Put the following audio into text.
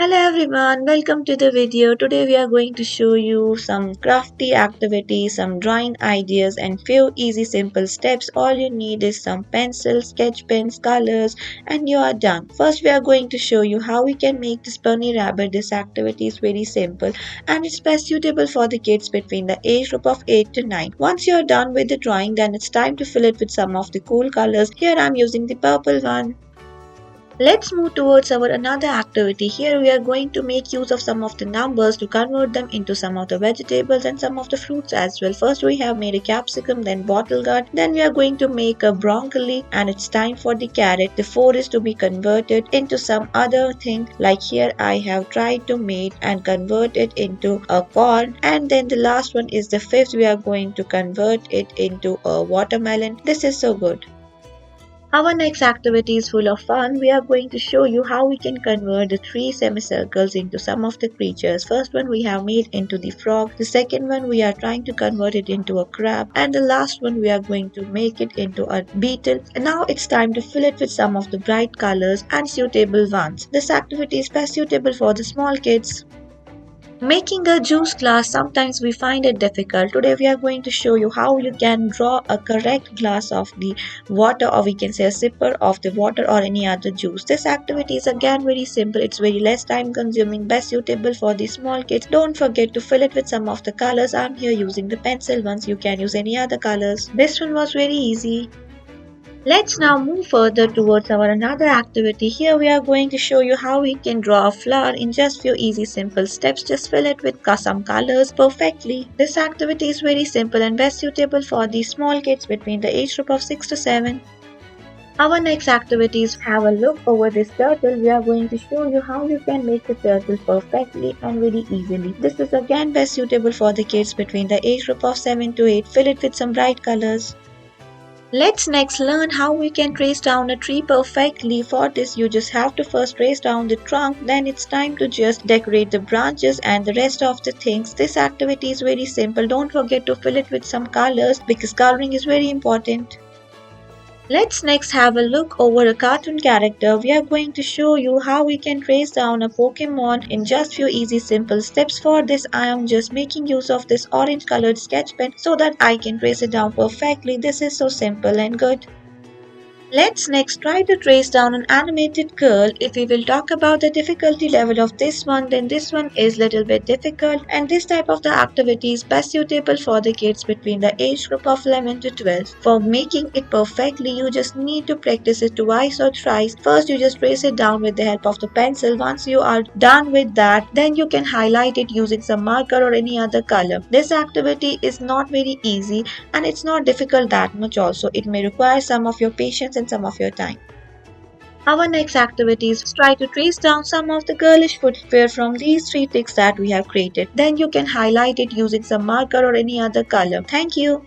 Hello everyone, welcome to the video. Today we are going to show you some crafty activities, some drawing ideas and few easy simple steps. All you need is some pencils, sketch pens, colors and you are done. First we are going to show you how we can make this bunny rabbit. This activity is very simple and it's best suitable for the kids between the age group of 8 to 9. Once you are done with the drawing, then it's time to fill it with some of the cool colors. Here I am using the purple one. Let's move towards our another activity. Here we are going to make use of some of the numbers to convert them into some of the vegetables and some of the fruits as well. First we have made a capsicum, then bottle gourd, then we are going to make a broccoli and it's time for the carrot. The 4 is to be converted into some other thing, like here I have tried to make and convert it into a corn, and then the last one is the 5th. We are going to convert it into a watermelon. This is so good. Our next activity is full of fun. We are going to show you how we can convert the 3 semicircles into some of the creatures. First one we have made into the frog. The second one we are trying to convert it into a crab. And the last one we are going to make it into a beetle. And now it's time to fill it with some of the bright colors and suitable ones. This activity is best suitable for the small kids. Making a juice glass, sometimes we find it difficult. Today we are going to show you how you can draw a correct glass of the water, or we can say a sipper of the water or any other juice. This activity is again very simple. It's very less time consuming, best suitable for the small kids. Don't forget to fill it with some of the colors. I'm here using the pencil ones. You can use any other colors. This one was very easy. Let's now move further towards our another activity. Here we are going to show you how we can draw a flower in just few easy simple steps. Just fill it with some colors perfectly. This activity is very simple and best suitable for the small kids between the age group of 6 to 7. Our next activity is have a look over this turtle. We are going to show you how you can make the turtle perfectly and very easily. This is again best suitable for the kids between the age group of 7 to 8. Fill it with some bright colors. Let's next learn how we can trace down a tree perfectly. For this you just have to first trace down the trunk, then it's time to just decorate the branches and the rest of the things. This activity is very simple. Don't forget to fill it with some colors because coloring is very important. Let's next have a look over a cartoon character. We are going to show you how we can trace down a Pokemon in just few easy simple steps. For this I am just making use of this orange colored sketch pen so that I can trace it down perfectly. This is so simple and good. Let's next try to trace down an animated girl. If we will talk about the difficulty level of this one, then this one is little bit difficult, and this type of the activity is best suitable for the kids between the age group of 11 to 12. For making it perfectly, you just need to practice it twice or thrice. First you just trace it down with the help of the pencil. Once you are done with that, then you can highlight it using some marker or any other color. This activity is not very easy and it's not difficult that much also. It may require some of your patience and some of your time. Our next activity is try to trace down some of the girlish footwear from these 3 ticks that we have created. Then you can highlight it using some marker or any other color. Thank you.